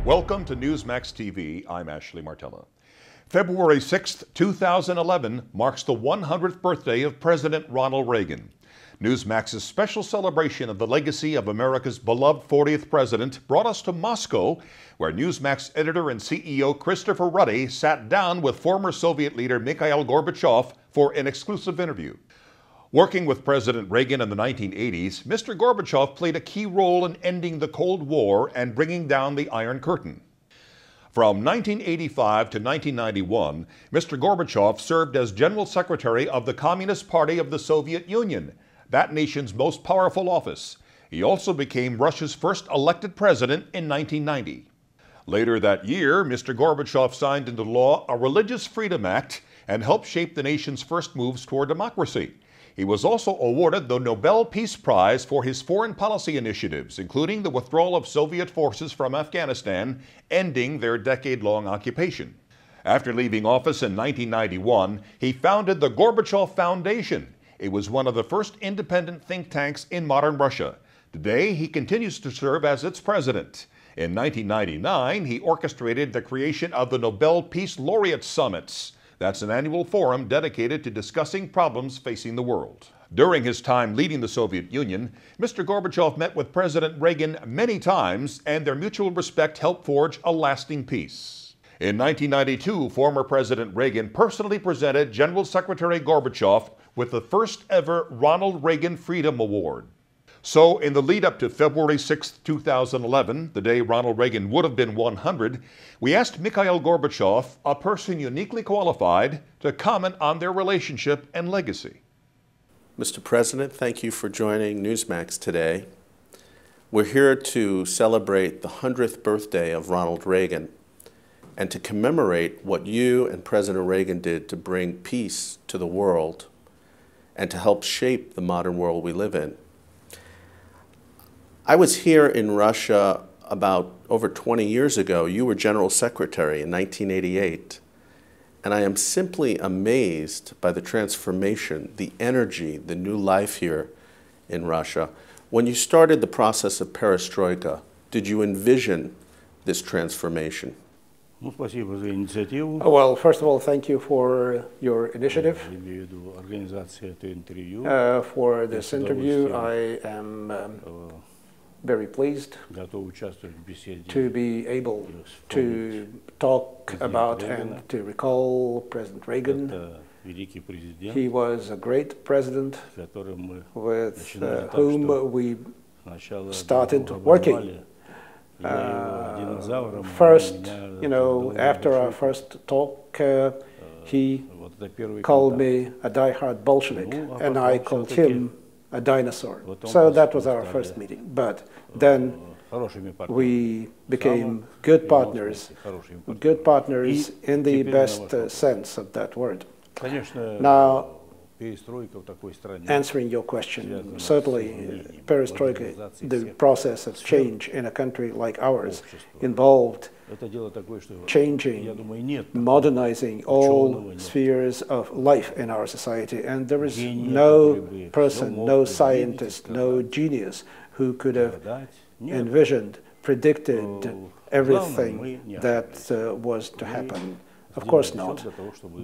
Welcome to Newsmax TV. I'm Ashley Martella. February 6, 2011 marks the 100th birthday of President Ronald Reagan. Newsmax's special celebration of the legacy of America's beloved 40th president brought us to Moscow, where Newsmax editor and CEO Christopher Ruddy sat down with former Soviet leader Mikhail Gorbachev for an exclusive interview. Working with President Reagan in the 1980s, Mr. Gorbachev played a key role in ending the Cold War and bringing down the Iron Curtain. From 1985 to 1991, Mr. Gorbachev served as General Secretary of the Communist Party of the Soviet Union, that nation's most powerful office. He also became Russia's first elected president in 1990. Later that year, Mr. Gorbachev signed into law a Religious Freedom Act and helped shape the nation's first moves toward democracy. He was also awarded the Nobel Peace Prize for his foreign policy initiatives, including the withdrawal of Soviet forces from Afghanistan, ending their decade-long occupation. After leaving office in 1991, he founded the Gorbachev Foundation. It was one of the first independent think tanks in modern Russia. Today, he continues to serve as its president. In 1999, he orchestrated the creation of the Nobel Peace Laureate Summits. That's an annual forum dedicated to discussing problems facing the world. During his time leading the Soviet Union, Mr. Gorbachev met with President Reagan many times, and their mutual respect helped forge a lasting peace. In 1992, former President Reagan personally presented General Secretary Gorbachev with the first ever Ronald Reagan Freedom Award. So, in the lead up to February 6, 2011, the day Ronald Reagan would have been 100, we asked Mikhail Gorbachev, a person uniquely qualified, to comment on their relationship and legacy. Mr. President, thank you for joining Newsmax today. We're here to celebrate the 100th birthday of Ronald Reagan and to commemorate what you and President Reagan did to bring peace to the world and to help shape the modern world we live in. I was here in Russia about over 20 years ago. You were General Secretary in 1988. And I am simply amazed by the transformation, the energy, the new life here in Russia. When you started the process of Perestroika, did you envision this transformation? Well, first of all, thank you for your initiative. For this interview, I am very pleased to be able to talk about and to recall President Reagan. He was a great president with whom we started working. First, after our first talk, he called me a die-hard Bolshevik, and I called him a dinosaur. So that was our first meeting. But then we became good partners in the best sense of that word. Now, answering your question, certainly Perestroika, the process of change in a country like ours, involved changing, modernizing all spheres of life in our society. And there is no person, no scientist, no genius who could have envisioned, predicted everything that was to happen. Of course not.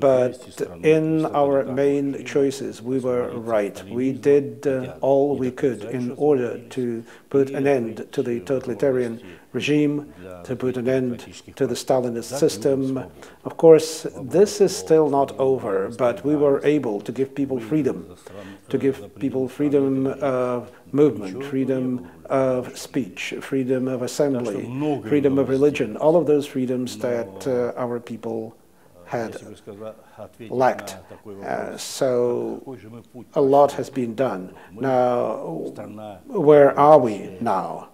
But in our main choices, we were right. We did all we could in order to put an end to the totalitarian regime, to put an end to the Stalinist system. Of course, this is still not over, but we were able to give people freedom, of movement, freedom of speech, freedom of assembly, freedom of religion, all of those freedoms that our people had lacked. So a lot has been done. Now, where are we now?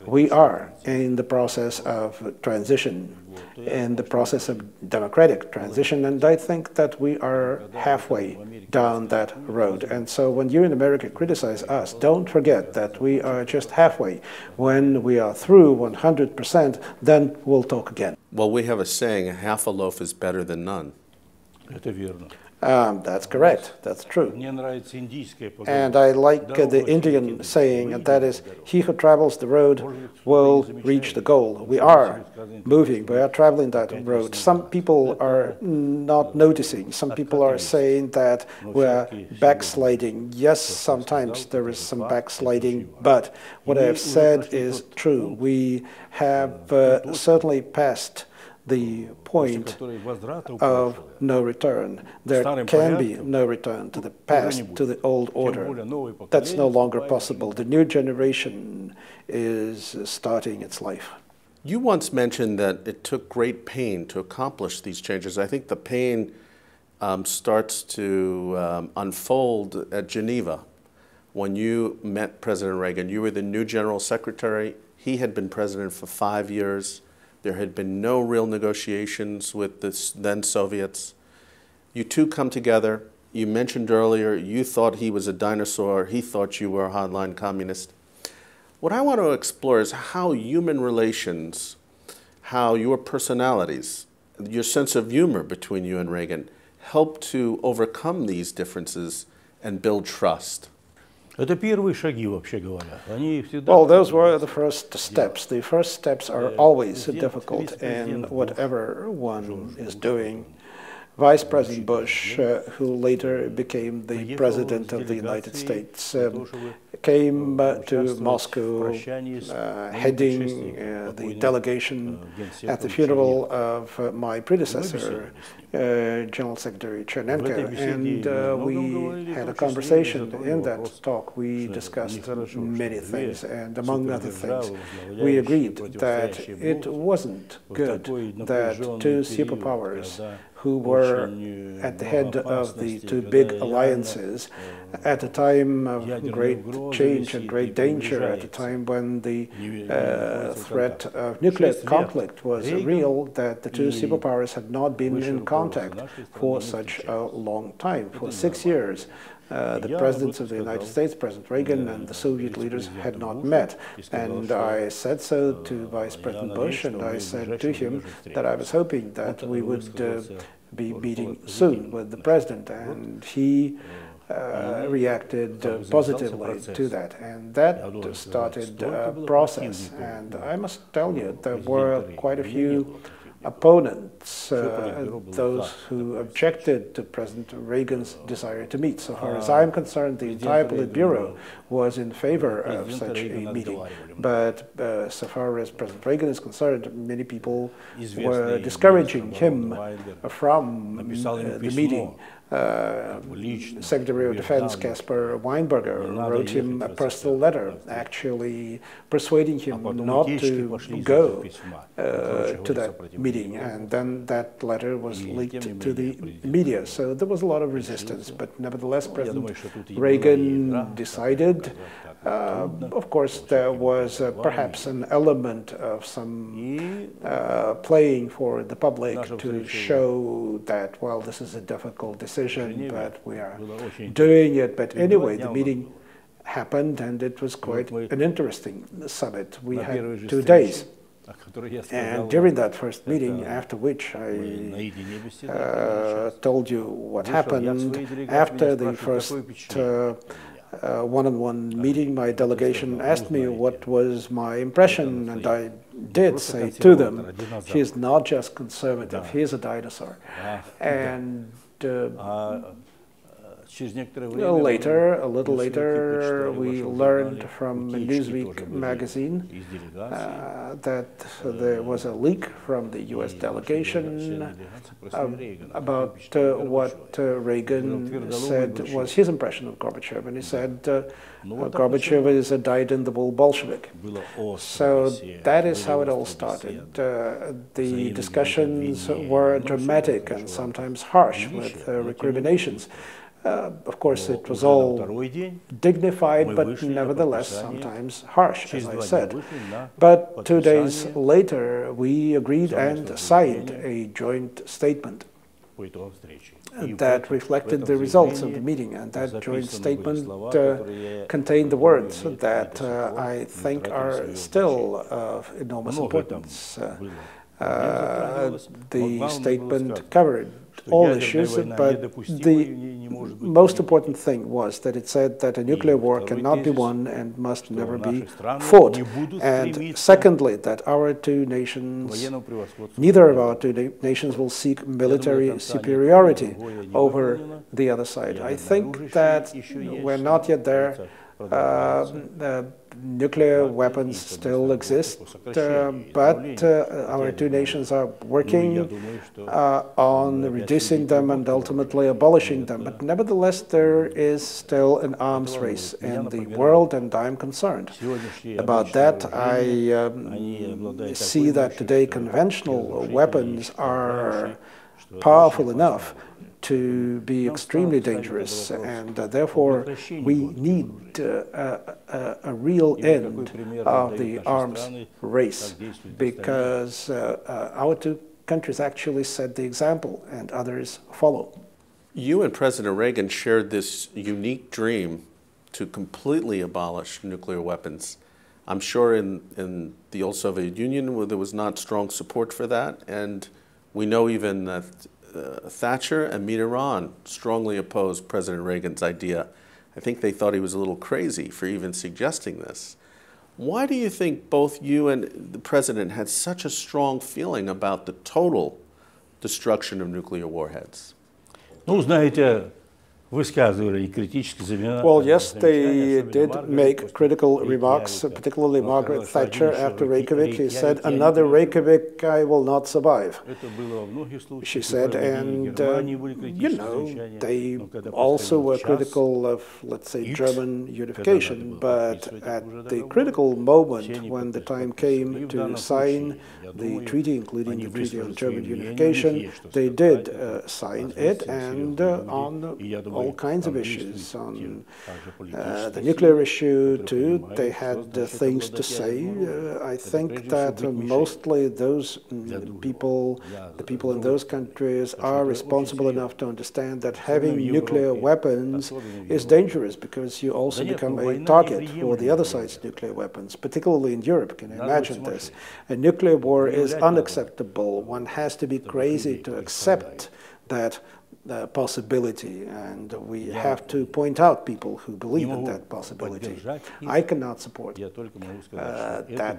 We are in the process of transition, in the process of democratic transition, and I think that we are halfway down that road. And so when you in America criticize us, don't forget that we are just halfway. When we are through 100%, then we'll talk again. Well, we have a saying, half a loaf is better than none. That's correct. That's true. And I like the Indian saying, and that is, he who travels the road will reach the goal. We are moving, we are traveling that road. Some people are not noticing. Some people are saying that we're backsliding. Yes, sometimes there is some backsliding, but what I have said is true. We have certainly passed the point of no return. There can be no return to the past, to the old order. That's no longer possible. The new generation is starting its life. You once mentioned that it took great pain to accomplish these changes. I think the pain starts to unfold at Geneva. When you met President Reagan, you were the new General Secretary. He had been president for 5 years. There had been no real negotiations with the then Soviets. You two come together. You mentioned earlier you thought he was a dinosaur. He thought you were a hardline communist. What I want to explore is how human relations, how your personalities, your sense of humor between you and Reagan helped to overcome these differences and build trust. Well, those were the first steps. The first steps are always difficult in whatever one is doing. Vice President Bush, who later became the President of the United States, came to Moscow heading the delegation at the funeral of my predecessor, General Secretary Chernenko, and we had a conversation. In that talk we discussed many things, and among other things we agreed that it wasn't good that two superpowers who were at the head of the two big alliances at a time of great change and great danger, at a time when the threat of nuclear conflict was real, that the two superpowers had not been in contact for such a long time. For 6 years, the presidents of the United States, President Reagan and the Soviet leaders, had not met. And I said so to Vice President Bush, and I said to him that I was hoping that we would be meeting soon with the president, and he reacted positively to that, and that started a process. And I must tell you, there were quite a few opponents, those who objected to President Reagan's desire to meet. So far as I'm concerned, the entire Politburo was in favor of such a meeting. But so far as President Reagan is concerned, many people were discouraging him from the meeting. Secretary of Defense Caspar Weinberger wrote him a personal letter, actually persuading him not to go to that meeting, and then that letter was leaked to the media. So there was a lot of resistance, but nevertheless President Reagan decided. Of course, there was perhaps an element of some playing for the public to show that, well, this is a difficult decision, but we are doing it. But anyway, the meeting happened, and it was quite an interesting summit. We had 2 days. And during that first meeting, after which I told you what happened, after the first one-on-one meeting, my delegation asked me what was my impression, and I did say to them, he's not just conservative, he's a dinosaur. And a little later, we learned from Newsweek magazine that there was a leak from the US delegation about what Reagan said was his impression of Gorbachev. And he said, Gorbachev is a dyed-in-the-wool Bolshevik. So that is how it all started. The discussions were dramatic and sometimes harsh, with recriminations. Of course, it was all dignified, but nevertheless sometimes harsh, as I said. But 2 days later, we agreed and signed a joint statement that reflected the results of the meeting, and that joint statement contained the words that I think are still of enormous importance. The statement covered all issues, but the most important thing was that it said that a nuclear war cannot be won and must never be fought. And secondly, that our two nations, neither of our two nations will seek military superiority over the other side. I think that we're not yet there. Nuclear weapons still exist, but our two nations are working on reducing them and ultimately abolishing them. But nevertheless, there is still an arms race in the world, and I'm concerned about that. I see that today conventional weapons are powerful enough to be extremely dangerous, and therefore we need a real end of the arms race, because our two countries actually set the example and others follow. You and President Reagan shared this unique dream to completely abolish nuclear weapons. I'm sure in the old Soviet Union there was not strong support for that, and we know even that Thatcher and Mitterrand strongly opposed President Reagan's idea. I think they thought he was a little crazy for even suggesting this. Why do you think both you and the President had such a strong feeling about the total destruction of nuclear warheads? Ну, знаете, высказывали критические замечания. Well, yes, they did make critical remarks, particularly Margaret Thatcher after Reykjavik. He said, "Another Reykjavik, I will not survive." She said, and you know, they also were critical of, let's say, German unification, but at the critical moment when the time came to sign the treaty, including the Treaty on German Unification, they did sign it, and on all kinds of issues. On the nuclear issue, too, they had things to say. I think that mostly those people, the people in those countries, are responsible enough to understand that having nuclear weapons is dangerous, because you also become a target for the other side's nuclear weapons, particularly in Europe. Can you imagine this? A nuclear war is unacceptable. One has to be crazy to accept that possibility, and we have to point out people who believe in that possibility. I cannot support that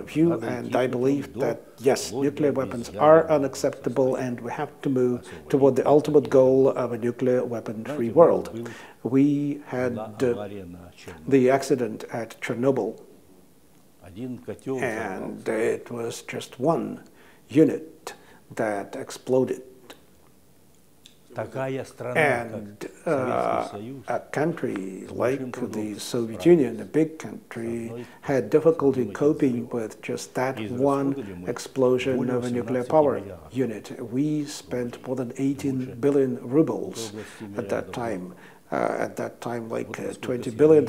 view, and I believe that, yes, nuclear weapons are unacceptable, and we have to move toward the ultimate goal of a nuclear weapon-free world. We had the accident at Chernobyl, and it was just one unit that exploded. And a country like the Soviet Union, a big country, had difficulty coping with just that one explosion of a nuclear power unit. We spent more than 18 billion rubles at that time. Like $20 billion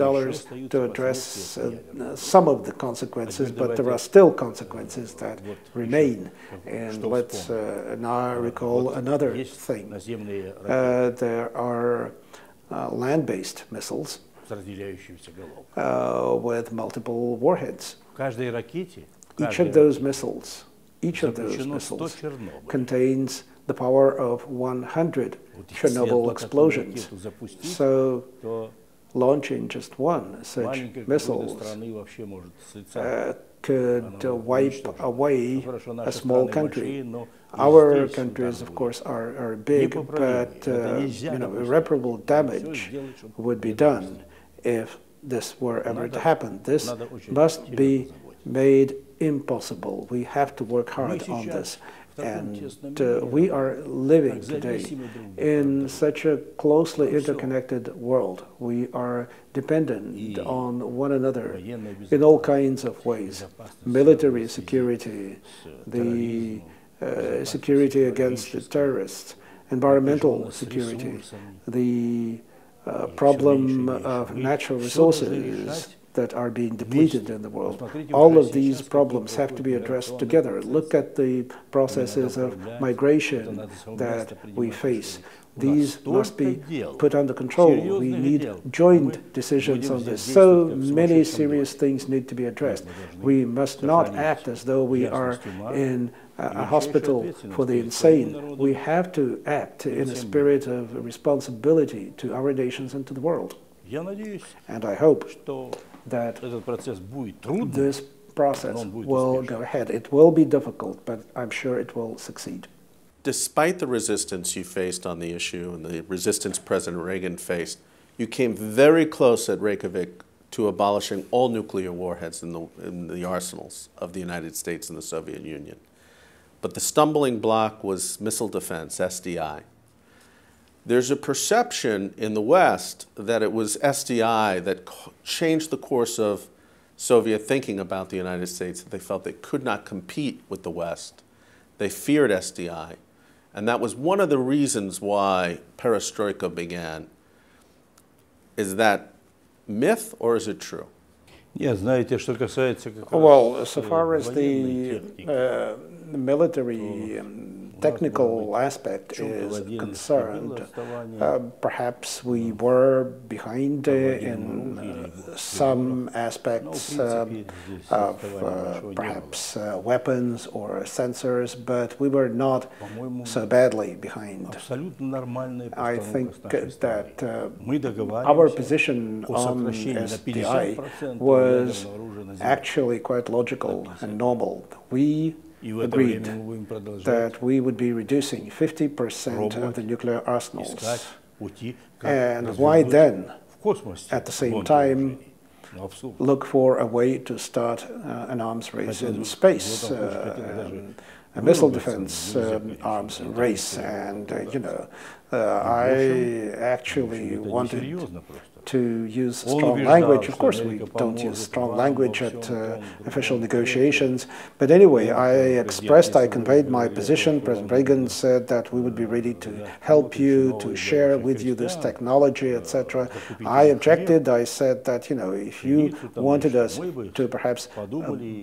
to address some of the consequences, but there are still consequences that remain. And let's now recall another thing. There are land-based missiles with multiple warheads. Each of those missiles contains the power of 100 Chernobyl explosions. So launching just one such missile could wipe away a small country. Our countries, of course, are big, but you know, irreparable damage would be done if this were ever to happen. This must be made impossible. We have to work hard on this. And we are living today in such a closely interconnected world. We are dependent on one another in all kinds of ways. Military security, the security against the terrorists, environmental security, the problem of natural resources that are being depleted in the world. All of these problems have to be addressed together. Look at the processes of migration that we face. These must be put under control. We need joint decisions on this. So many serious things need to be addressed. We must not act as though we are in a hospital for the insane. We have to act in a spirit of responsibility to our nations and to the world. And I hope that this process will go ahead. It will be difficult, but I'm sure it will succeed. Despite the resistance you faced on the issue and the resistance President Reagan faced, you came very close at Reykjavik to abolishing all nuclear warheads in the arsenals of the United States and the Soviet Union. But the stumbling block was missile defense, SDI. There's a perception in the West that it was SDI that changed the course of Soviet thinking about the United States, that they felt they could not compete with the West. They feared SDI. And that was one of the reasons why Perestroika began. Is that myth or is it true? Well, so far as the military technical aspect is concerned, perhaps we were behind in some aspects of perhaps weapons or sensors, but we were not so badly behind. I think that our position on SDI was actually quite logical and normal. We agreed that we would be reducing 50% of the nuclear arsenals. And why then, at the same time, look for a way to start an arms race in space, a missile defense arms race? And, I actually wanted to use strong language. Of course, we don't use strong language at official negotiations. But anyway, I conveyed my position. President Reagan said that we would be ready to help you, to share with you this technology, etc. I objected. I said that, if you wanted us to perhaps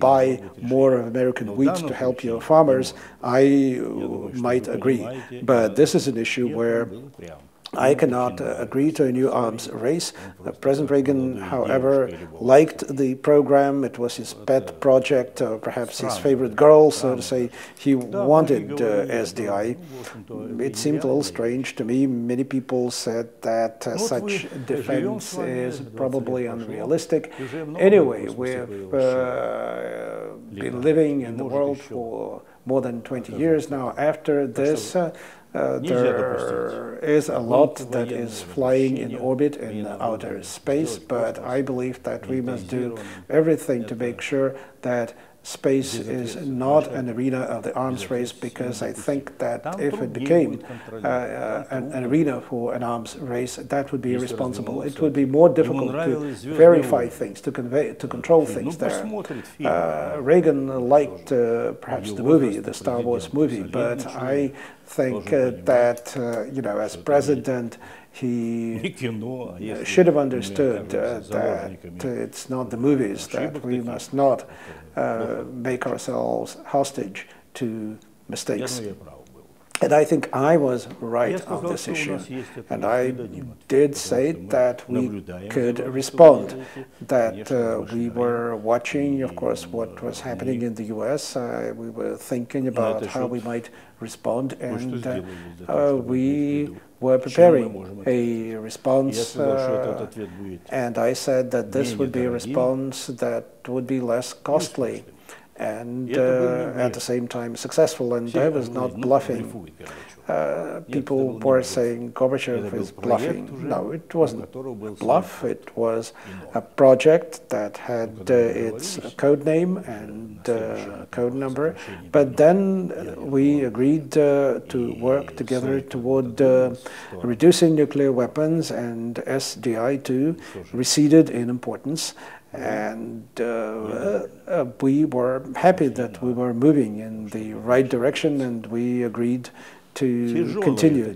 buy more of American wheat to help your farmers, I might agree. But this is an issue where I cannot agree to a new arms race. President Reagan, however, liked the program. It was his pet project, perhaps his favorite girl, so to say. He wanted SDI. It seemed a little strange to me. Many people said that such defense is probably unrealistic. Anyway, we've been living in the world for more than 20 years now. After this, there is a lot that is flying in orbit in outer space, but I believe that we must do everything to make sure that space is not an arena of the arms race, because I think that if it became an arena for an arms race, that would be irresponsible. It would be more difficult to verify things, to control things there. Reagan liked perhaps the movie, the Star Wars movie, but I think that, as president, he should have understood that it's not the movies, that we must not make ourselves hostage to mistakes. And I think I was right on this issue, and I did say that we could respond, that we were watching, of course, what was happening in the US. We were thinking about how we might respond, and we were preparing a response, and I said that this would be a response that would be less costly and at the same time successful, and I was not bluffing. People were saying Gorbachev is bluffing. No, it wasn't a bluff. It was a project that had its code name and code number, but then we agreed to work together toward reducing nuclear weapons, and SDI-2 receded in importance. And we were happy that we were moving in the right direction, and we agreed to continue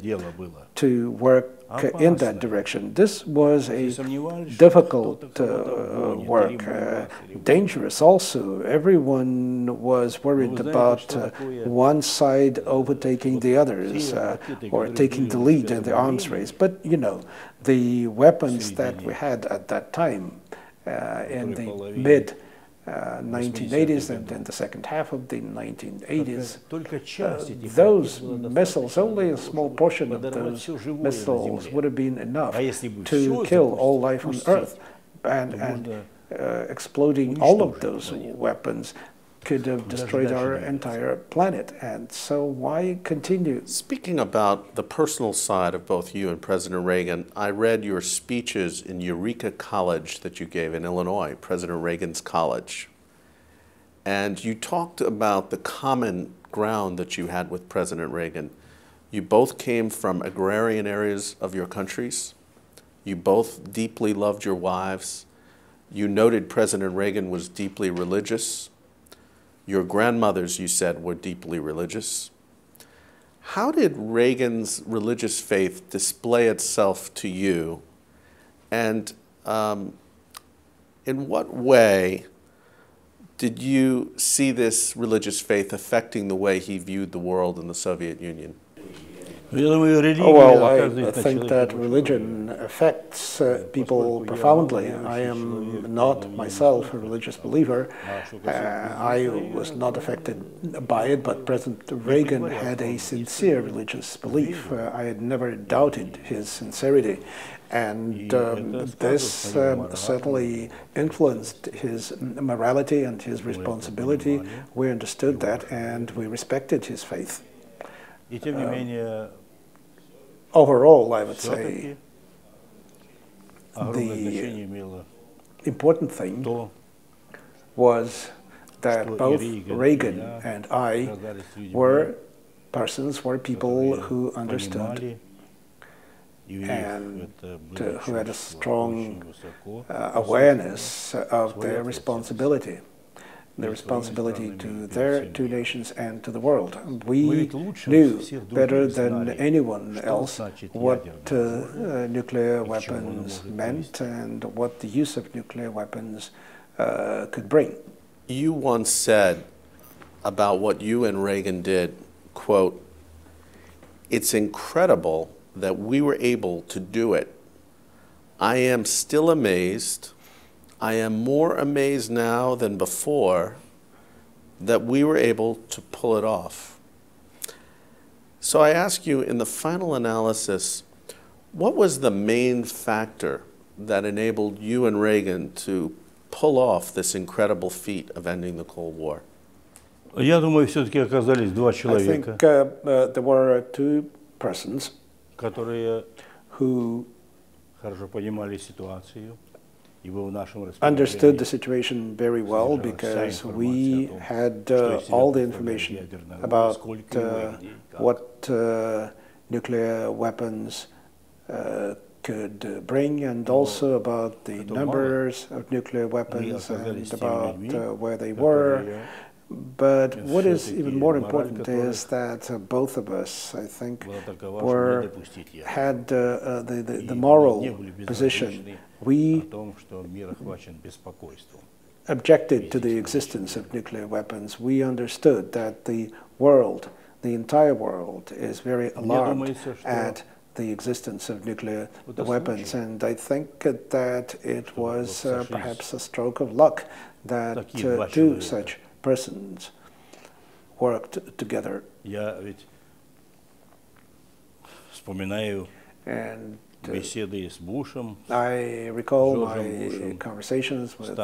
to work in that direction. This was a difficult work, dangerous also. Everyone was worried about one side overtaking the others or taking the lead in the arms race. But, the weapons that we had at that time, in the 1980s and in the second half of the 1980s, those missiles, only a small portion of those missiles would have been enough to kill all life on Earth. And exploding all of those weapons could have destroyed our entire planet. And so why continue? Speaking about the personal side of both you and President Reagan, I read your speeches in Eureka College that you gave in Illinois, President Reagan's college. And you talked about the common ground that you had with President Reagan. You both came from agrarian areas of your countries. You both deeply loved your wives. You noted President Reagan was deeply religious. Your grandmothers, you said, were deeply religious. How did Reagan's religious faith display itself to you? And in what way did you see this religious faith affecting the way he viewed the world in the Soviet Union? Well, I think that religion affects people profoundly. I am not myself a religious believer. I was not affected by it, but President Reagan had a sincere religious belief. I had never doubted his sincerity. And this certainly influenced his morality and his responsibility. We understood that and we respected his faith. Overall, I would say the important thing was that both Reagan and I were people who understood and who had a strong awareness of their responsibility. The responsibility to their two nations and to the world. We knew better than anyone else what nuclear weapons meant and what the use of nuclear weapons could bring. You once said about what you and Reagan did, quote, "It's incredible that we were able to do it. I am still amazed. I am more amazed now than before that we were able to pull it off." So I ask you, in the final analysis, what was the main factor that enabled you and Reagan to pull off this incredible feat of ending the Cold War? Я думаю, все-таки оказались два человека, I think there were two persons которые who хорошо понимали ситуацию. Understood the situation very well because we had all the information about what nuclear weapons could bring and also about the numbers of nuclear weapons and about where they were. But what is even more important is that both of us, I think, had the moral position. We objected to the existence of nuclear weapons. We understood that the world, the entire world, is very alarmed at the existence of nuclear weapons. And I think that it was perhaps a stroke of luck that two such persons worked together. And I recall my conversations with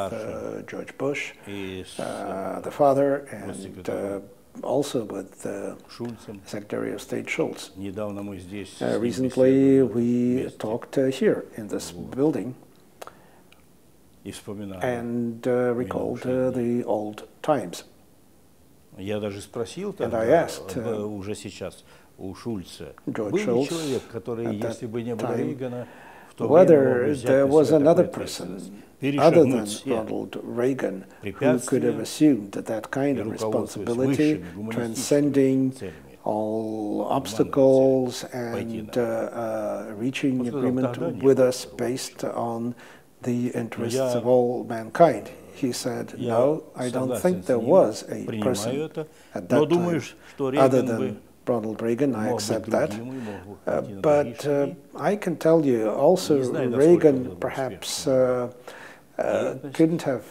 George Bush, the father, and also with Secretary of State Schultz. Recently, we talked here in this building and recalled the old times. And I asked George Schultz at that time whether there was another person other than Ronald Reagan who could have assumed that kind of responsibility, transcending all obstacles and reaching agreement with us based on the interests of all mankind. He said, "No, I don't think there was a person at that time other than Ronald Reagan. I accept that. But I can tell you also Reagan perhaps couldn't have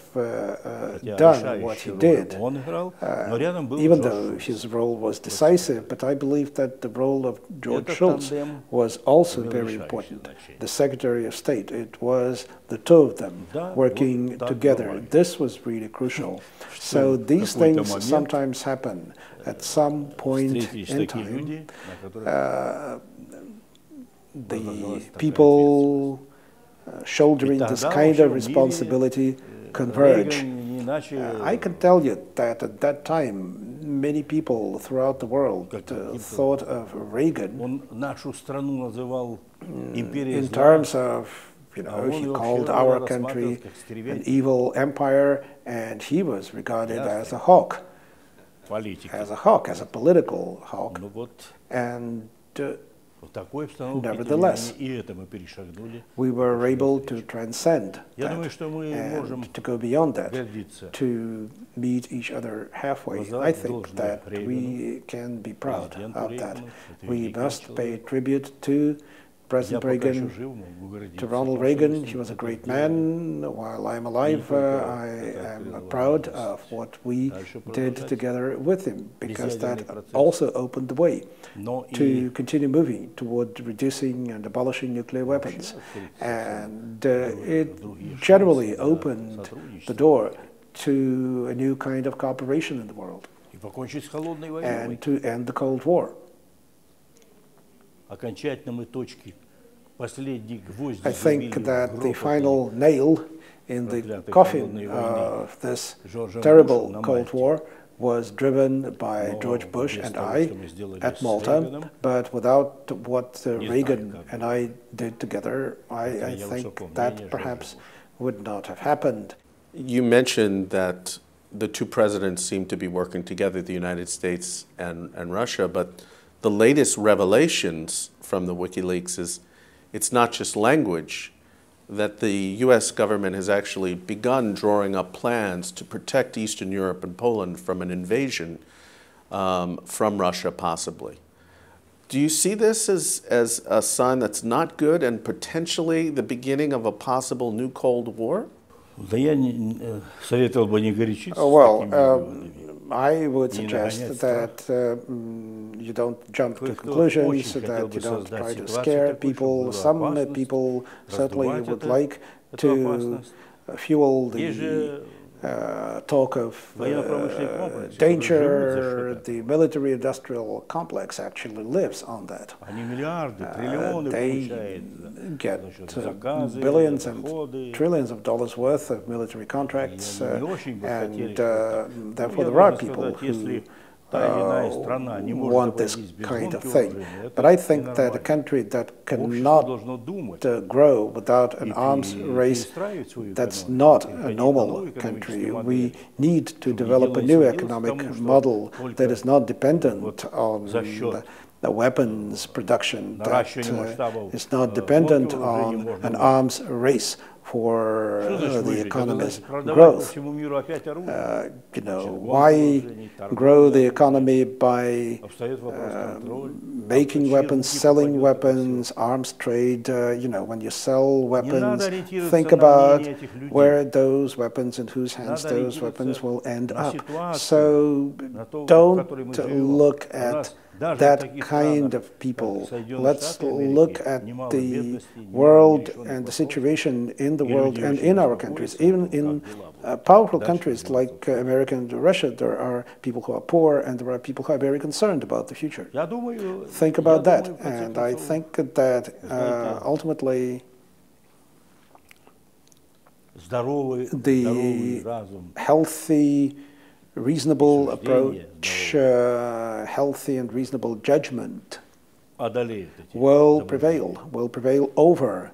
done what he did, even though his role was decisive. But I believe that the role of George Shultz was also very important. The Secretary of State, it was the two of them working together. This was really crucial. So these things sometimes happen at some point in time. The people shouldering this kind of responsibility converge. I can tell you that at that time, many people throughout the world thought of Reagan in terms of, he called our country an evil empire, and he was regarded as a hawk, as a political hawk. And nevertheless, we were able to transcend that and to go beyond that, to meet each other halfway. I think that we can be proud of that. We must pay tribute to President Reagan, to Ronald Reagan. He was a great man. While I'm alive, I am proud of what we did together with him, because that also opened the way to continue moving toward reducing and abolishing nuclear weapons. And it generally opened the door to a new kind of cooperation in the world and to end the Cold War. I think that the final nail in the coffin of this terrible Cold War was driven by George Bush and I at Malta, but without what Reagan and I did together, I think that perhaps would not have happened. You mentioned that the two presidents seem to be working together, the United States and Russia, but the latest revelations from the WikiLeaks is it's not just language, that the U.S. government has actually begun drawing up plans to protect Eastern Europe and Poland from an invasion from Russia, possibly. Do you see this as a sign that's not good and potentially the beginning of a possible new Cold War? I would suggest that you don't jump to conclusions, that you don't try to scare people. Some people certainly would like to fuel the talk of danger. The military-industrial complex actually lives on that. They get billions and trillions of dollars worth of military contracts, and therefore there are people who want this kind of thing. But I think that a country that cannot grow without an arms race, that's not a normal country. We need to develop a new economic model that is not dependent on the weapons production, that is not dependent on an arms race for the economy's growth. Why grow the economy by making weapons, selling weapons, arms trade? When you sell weapons, think about where those weapons, in whose hands those weapons will end up. So don't look at that kind of people. Let's look at the world and the situation in the world and in our countries. Even in powerful countries like America and Russia, there are people who are poor and there are people who are very concerned about the future. Think about that. And I think that ultimately the healthy, reasonable approach, healthy and reasonable judgment will prevail over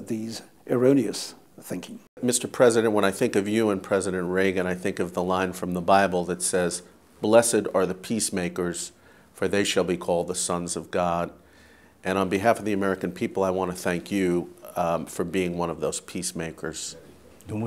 these erroneous thinking. Mr. President, when I think of you and President Reagan, I think of the line from the Bible that says, "Blessed are the peacemakers, for they shall be called the sons of God." And on behalf of the American people, I want to thank you for being one of those peacemakers. Oh,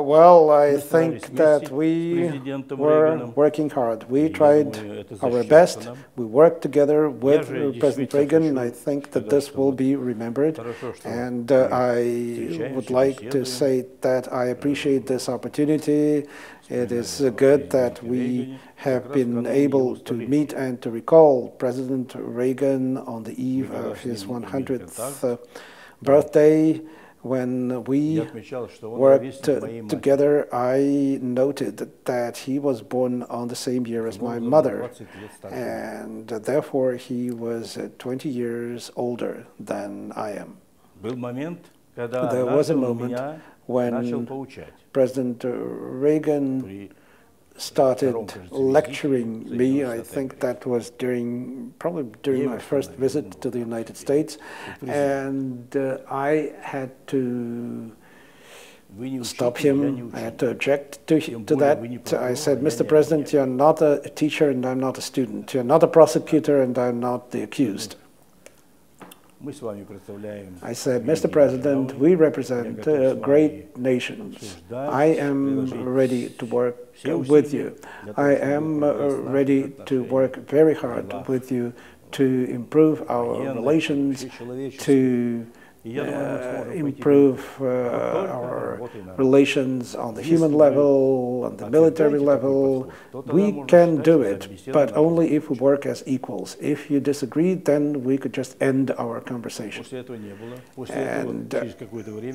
well, I think that we were working hard. We tried our best. We worked together with President Reagan. I think that this will be remembered. And I would like to say that I appreciate this opportunity. It is good that we have been able to meet and to recall President Reagan on the eve of his 100th birthday. When we worked together, I noted that he was born on the same year as my mother, and therefore he was 20 years older than I am. There was a moment when President Reagan started lecturing me. I think that was probably during my first visit to the United States, and I had to stop him. I had to object to that. I said, "Mr. President, you're not a teacher and I'm not a student. You're not a prosecutor and I'm not the accused." I said, "Mr. President, we represent great nations. I am ready to work with you. I am ready to work very hard with you to improve our relations, to improve our relations on the human level, on the military level. We can do it, but only if we work as equals. If you disagree, then we could just end our conversation." And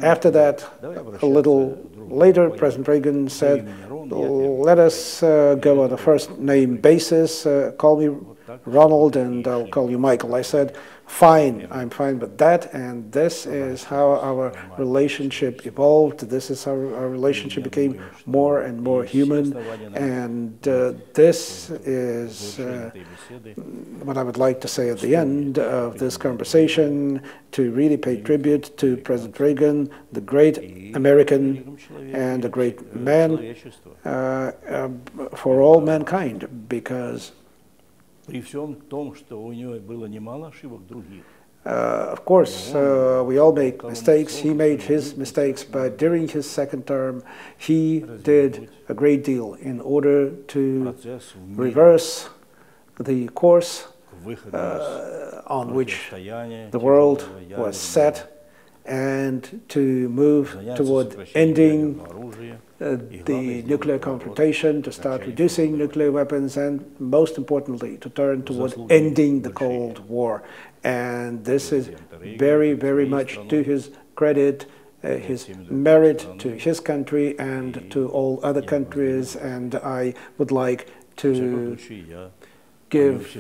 after that, a little later, President Reagan said, "Let us go on a first-name basis. Call me Ronald and I'll call you Michael." I said, "Fine, I'm fine with that," and this is how our relationship evolved. This is how our relationship became more and more human, and this is what I would like to say at the end of this conversation, to really pay tribute to President Reagan, the great American and a great man for all mankind, because of course, we all make mistakes. He made his mistakes, but during his second term, he did a great deal in order to reverse the course on which the world was set, and to move toward ending the nuclear confrontation, to start reducing nuclear weapons, and most importantly, to turn toward ending the Cold War. And this is very, very much to his credit, his merit, to his country and to all other countries. And I would like to give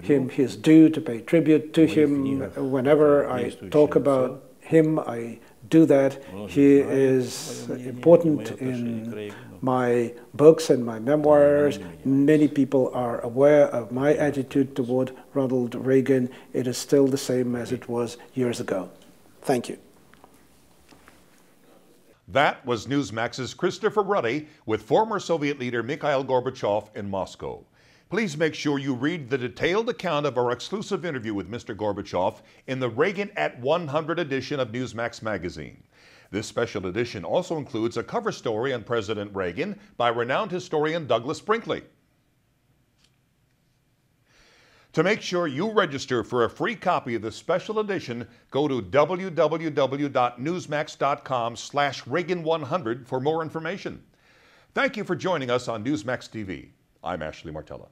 him his due, to pay tribute to him. Whenever I talk about him, I do that. He is important in my books and my memoirs. Many people are aware of my attitude toward Ronald Reagan. It is still the same as it was years ago. Thank you. That was Newsmax's Christopher Ruddy with former Soviet leader Mikhail Gorbachev in Moscow. Please make sure you read the detailed account of our exclusive interview with Mr. Gorbachev in the Reagan at 100 edition of Newsmax magazine. This special edition also includes a cover story on President Reagan by renowned historian Douglas Brinkley. To make sure you register for a free copy of this special edition, go to www.newsmax.com/Reagan100 for more information. Thank you for joining us on Newsmax TV. I'm Ashley Martella.